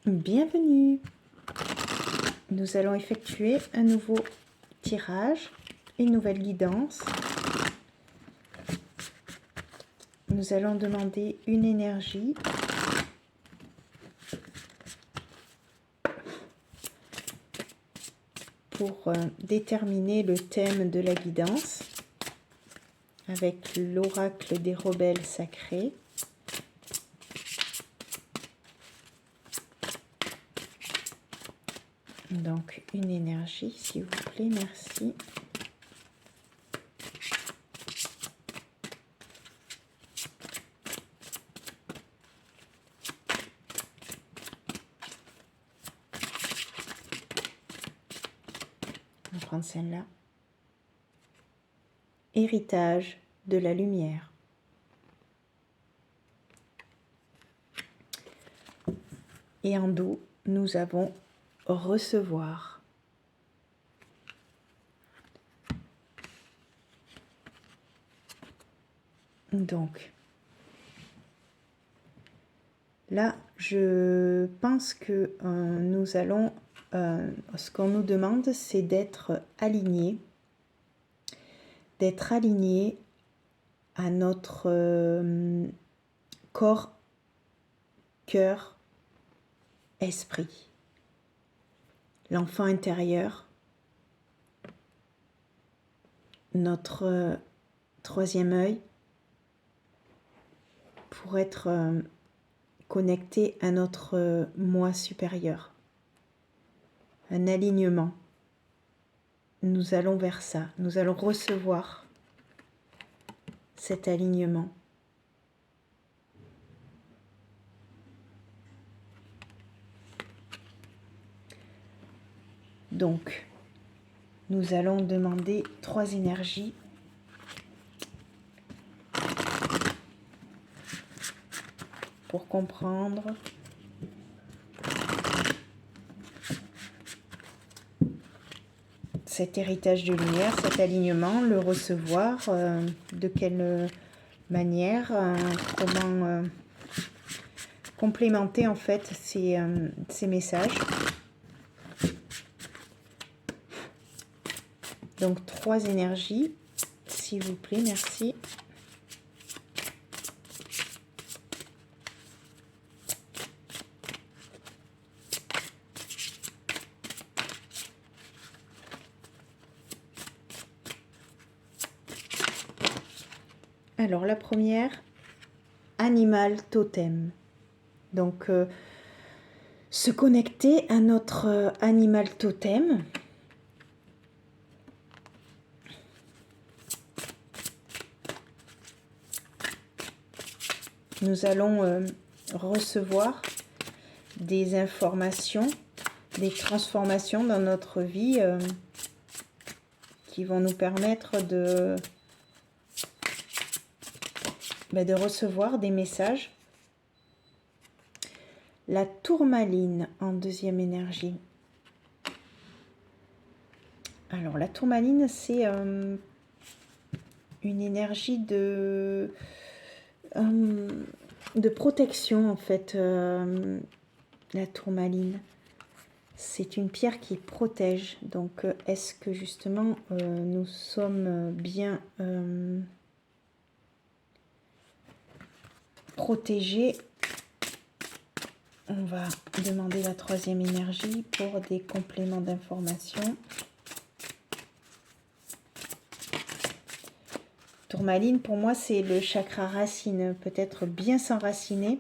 Bienvenue. Nous allons effectuer un nouveau tirage, une nouvelle guidance. Nous allons demander une énergie pour déterminer le thème de la guidance avec l'oracle des rebelles sacrés. Donc une énergie, s'il vous plaît, merci. On va prendre celle-là. Héritage de la lumière. Et en dos, nous avons recevoir. Donc, là, je pense que nous allons, ce qu'on nous demande, c'est d'être alignés à notre corps, cœur, esprit. L'enfant intérieur, notre troisième œil, pour être connecté à notre moi supérieur. Un alignement. Nous allons vers ça. Nous allons recevoir cet alignement. Donc, nous allons demander 3 énergies. Pour comprendre cet héritage de lumière, cet alignement, le recevoir, de quelle manière, comment complémenter en fait ces messages. Donc 3 énergies, s'il vous plaît, merci. Alors la première, animal totem. Donc se connecter à notre animal totem. Nous allons recevoir des informations, des transformations dans notre vie qui vont nous permettre de recevoir des messages. La tourmaline en deuxième énergie. Alors la tourmaline, c'est une énergie de protection en fait. La tourmaline, c'est une pierre qui protège. Donc est-ce que justement nous sommes bien protégés? On va demander la troisième énergie pour des compléments d'information. Tourmaline, pour moi, c'est le chakra racine, peut-être bien s'enraciner.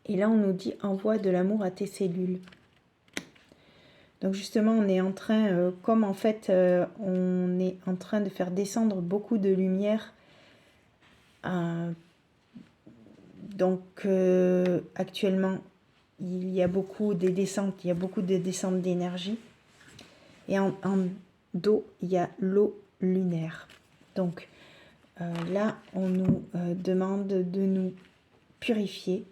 Et là, on nous dit « envoie de l'amour à tes cellules ». Donc justement, on est en train, comme en fait, on est en train de faire descendre beaucoup de lumière. Donc actuellement, il y a beaucoup de descentes, d'énergie. Et en dos, il y a l'eau lunaire. Donc là, on nous demande de nous purifier.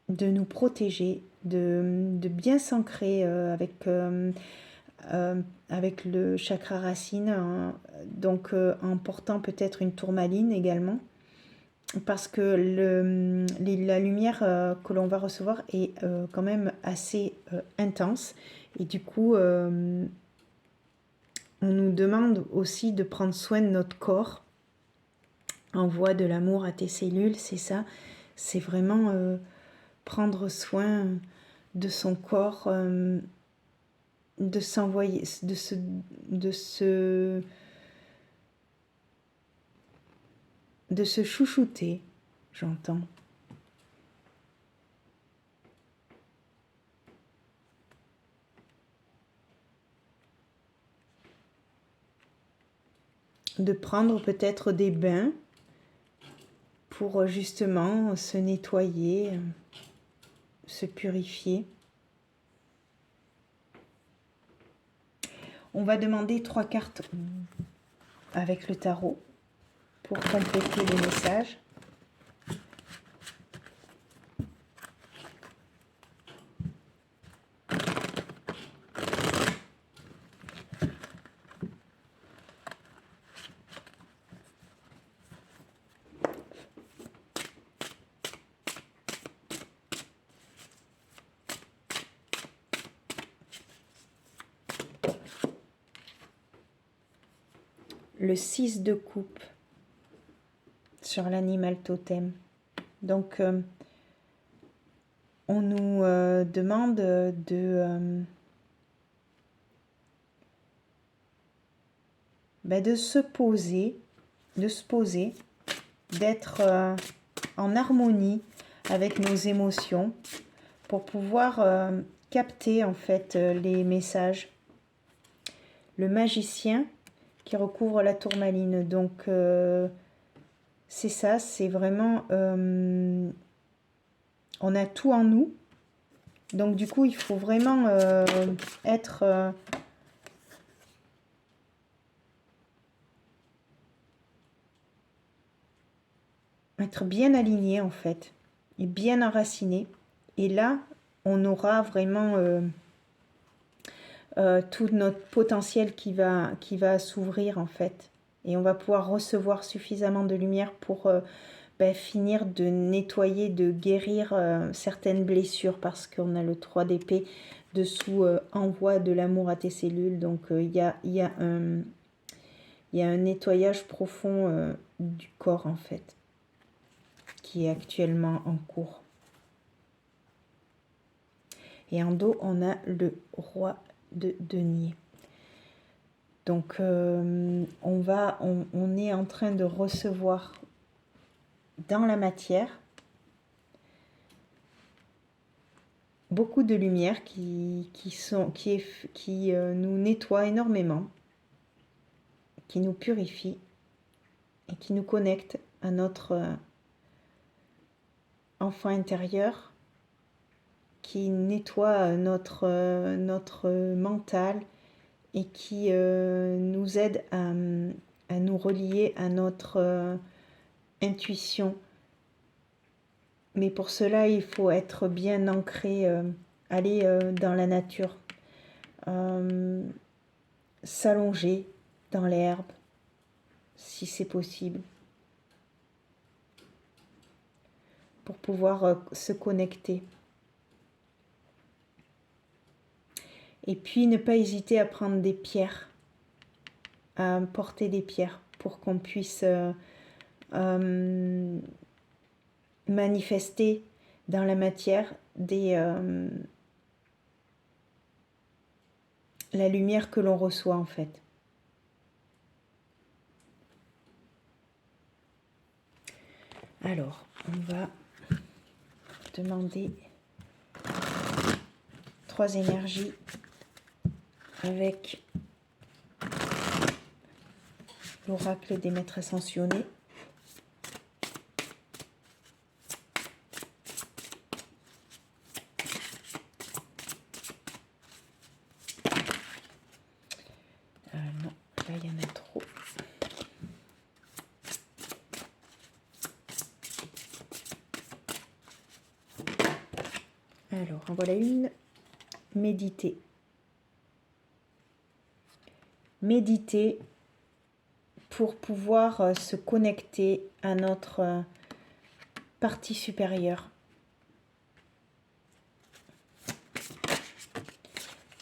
De nous protéger, de bien s'ancrer avec le chakra racine, donc en portant peut-être une tourmaline également, parce que la lumière que l'on va recevoir est quand même assez intense. Et du coup, on nous demande aussi de prendre soin de notre corps. Envoie de l'amour à tes cellules, c'est ça. C'est vraiment prendre soin de son corps, de s'envoyer, de se chouchouter, j'entends. De prendre peut-être des bains pour justement se nettoyer, se purifier. On va demander 3 cartes avec le tarot pour compléter les messages. Le 6 de coupe sur l'animal totem. Donc, on nous demande de se poser, d'être en harmonie avec nos émotions pour pouvoir capter en fait les messages. Le magicien qui recouvre la tourmaline. Donc, c'est ça, c'est vraiment... on a tout en nous. Donc, du coup, il faut vraiment être... être bien aligné, en fait. Et bien enraciné. Et là, on aura vraiment... tout notre potentiel qui va s'ouvrir en fait. Et on va pouvoir recevoir suffisamment de lumière pour finir de nettoyer, de guérir certaines blessures parce qu'on a le 3 d'épée dessous, envoie de l'amour à tes cellules. Donc il y a un nettoyage profond du corps en fait qui est actuellement en cours. Et en dos, on a le roi de denier. Donc, on est en train de recevoir dans la matière beaucoup de lumière qui nous nettoie énormément, qui nous purifie et qui nous connecte à notre enfant intérieur, qui nettoie notre mental et qui nous aide à nous relier à notre intuition. Mais pour cela, il faut être bien ancré, aller dans la nature, s'allonger dans l'herbe, si c'est possible, pour pouvoir se connecter. Et puis, ne pas hésiter à prendre des pierres, à porter des pierres pour qu'on puisse manifester dans la matière la lumière que l'on reçoit en fait. Alors, on va demander 3 énergies avec l'oracle des maîtres ascensionnés. Non, là il y en a trop. Alors, en voilà une. Méditer. Méditer pour pouvoir se connecter à notre partie supérieure.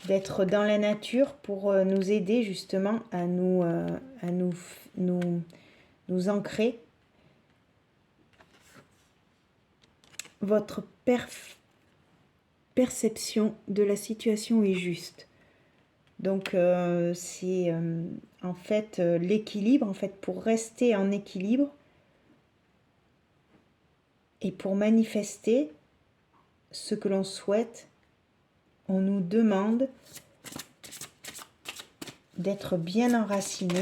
D'être dans la nature pour nous aider justement à nous ancrer. Votre perception de la situation est juste. Donc c'est en fait l'équilibre, en fait pour rester en équilibre et pour manifester ce que l'on souhaite, on nous demande d'être bien enraciné.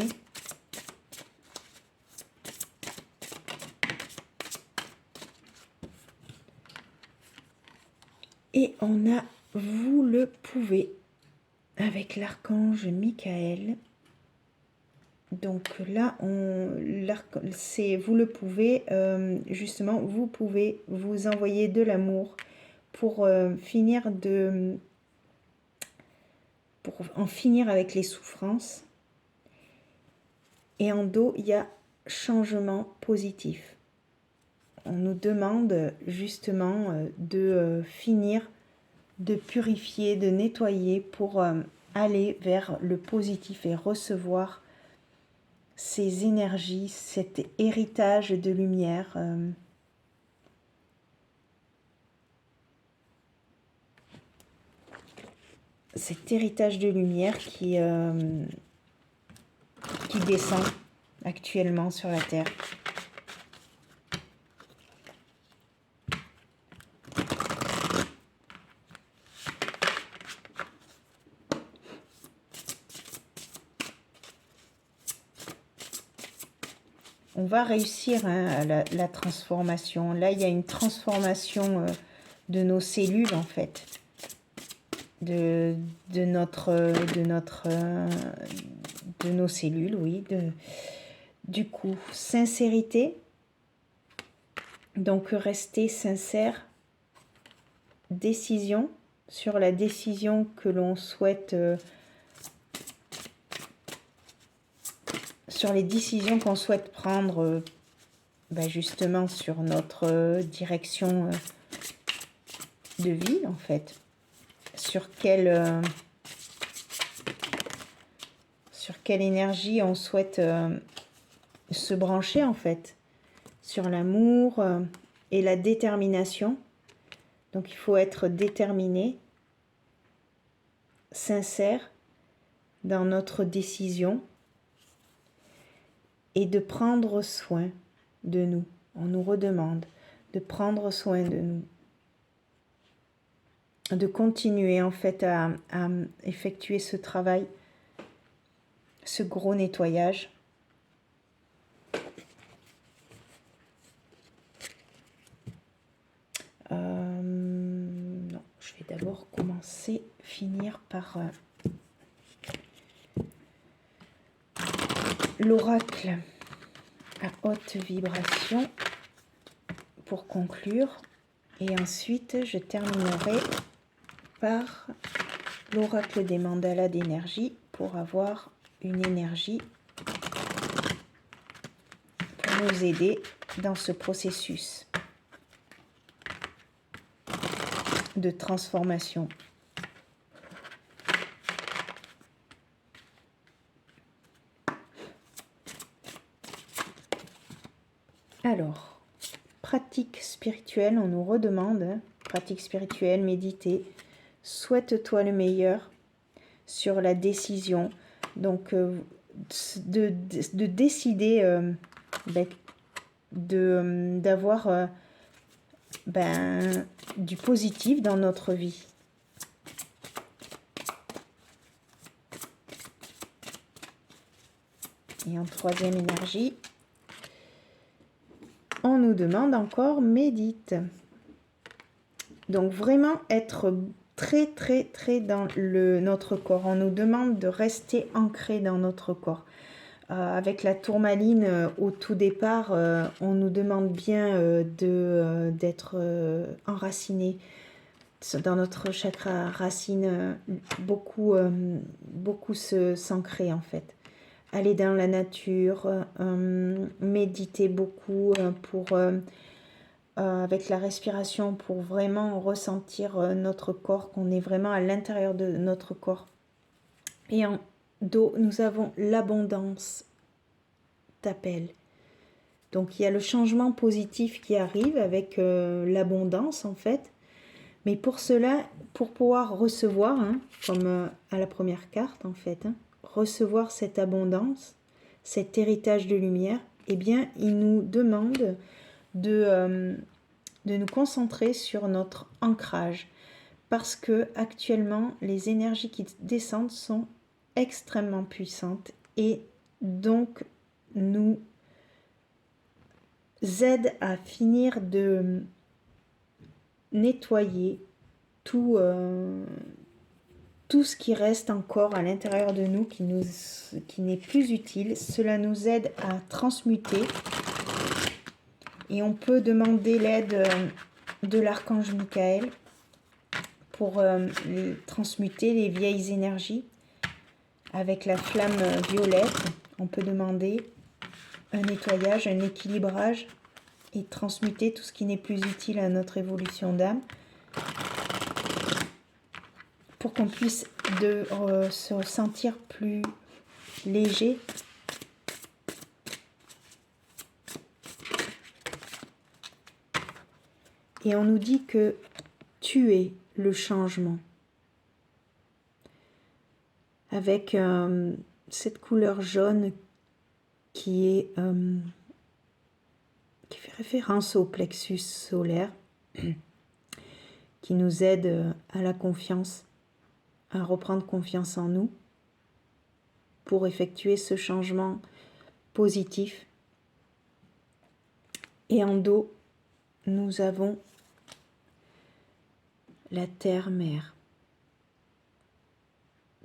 Et on a, vous le pouvez, avec l'archange Michael. Donc là, c'est vous le pouvez, justement, vous pouvez vous envoyer de l'amour pour pour en finir avec les souffrances. Et en dos, il y a changement positif. On nous demande justement de finir, de purifier, de nettoyer pour aller vers le positif et recevoir ces énergies, cet héritage de lumière. Cet héritage de lumière qui descend actuellement sur la Terre. On va réussir la transformation. Là, il y a une transformation de nos cellules, en fait. De nos cellules, oui. Du coup, sincérité. Donc, rester sincère. Décision sur la décision que l'on souhaite... sur les décisions qu'on souhaite prendre justement sur notre direction de vie, en fait. Sur quelle énergie on souhaite se brancher, en fait. Sur l'amour et la détermination. Donc, il faut être déterminé, sincère dans notre décision. Et de prendre soin de nous. On nous redemande de prendre soin de nous. De continuer en fait à effectuer ce travail, ce gros nettoyage. Non, je vais d'abord finir par l'oracle à haute vibration pour conclure. Et ensuite, je terminerai par l'oracle des mandalas d'énergie pour avoir une énergie pour nous aider dans ce processus de transformation. Alors, pratique spirituelle, on nous redemande, pratique spirituelle, méditer, souhaite-toi le meilleur sur la décision. Donc, de décider d'avoir du positif dans notre vie. Et en troisième énergie, on nous demande encore médite. Donc vraiment être très dans notre corps. On nous demande de rester ancré dans notre corps. Avec la tourmaline au tout départ, on nous demande bien d'être enraciné dans notre chakra racine. Beaucoup s'ancrer en fait. Aller dans la nature, méditer beaucoup pour avec la respiration pour vraiment ressentir notre corps, qu'on est vraiment à l'intérieur de notre corps. Et en dos, nous avons l'abondance t'appelle. Donc il y a le changement positif qui arrive avec l'abondance en fait. Mais pour cela, pour pouvoir recevoir, hein, comme à la première carte en fait, hein, recevoir cette abondance, cet héritage de lumière, eh bien il nous demande de nous concentrer sur notre ancrage. Parce que actuellement, les énergies qui descendent sont extrêmement puissantes et donc nous aident à finir de nettoyer tout, tout ce qui reste encore à l'intérieur de nous qui n'est plus utile. Cela nous aide à transmuter et on peut demander l'aide de l'archange Michael pour transmuter les vieilles énergies. Avec la flamme violette, on peut demander un nettoyage, un équilibrage et transmuter tout ce qui n'est plus utile à notre évolution d'âme pour qu'on puisse se sentir plus léger. Et on nous dit que tu es le changement. Avec cette couleur jaune qui fait référence au plexus solaire, qui nous aide à la confiance, à reprendre confiance en nous, pour effectuer ce changement positif. Et en dos, nous avons la terre-mère.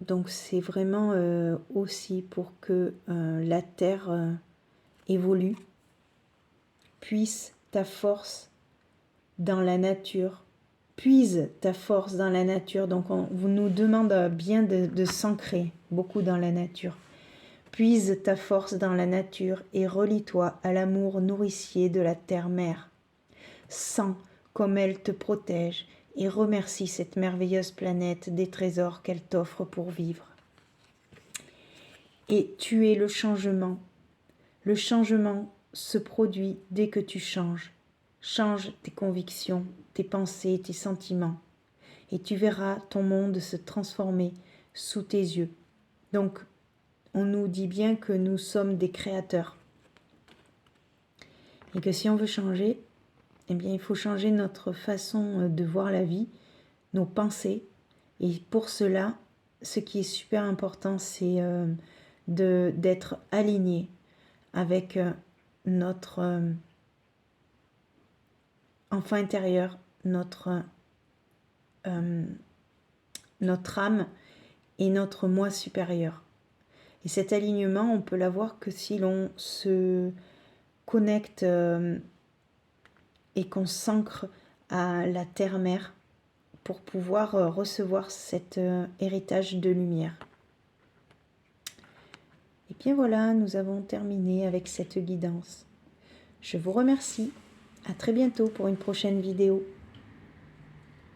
Donc c'est vraiment aussi pour que la terre évolue, puise ta force dans la nature, puise ta force dans la nature. Donc on nous demande bien de s'ancrer beaucoup dans la nature. Puise ta force dans la nature et relie-toi à l'amour nourricier de la terre-mère. Sens comme elle te protège et remercie cette merveilleuse planète des trésors qu'elle t'offre pour vivre. Et tu es le changement. Le changement se produit dès que tu changes. Change tes convictions, tes pensées, tes sentiments. Et tu verras ton monde se transformer sous tes yeux. Donc, on nous dit bien que nous sommes des créateurs. Et que si on veut changer, eh bien, il faut changer notre façon de voir la vie, nos pensées. Et pour cela, ce qui est super important, c'est d'être aligné avec notre enfant intérieur, notre âme et notre moi supérieur. Et cet alignement, on peut l'avoir que si l'on se connecte et qu'on s'ancre à la terre-mère pour pouvoir recevoir cet héritage de lumière. Et bien voilà, nous avons terminé avec cette guidance. Je vous remercie. À très bientôt pour une prochaine vidéo.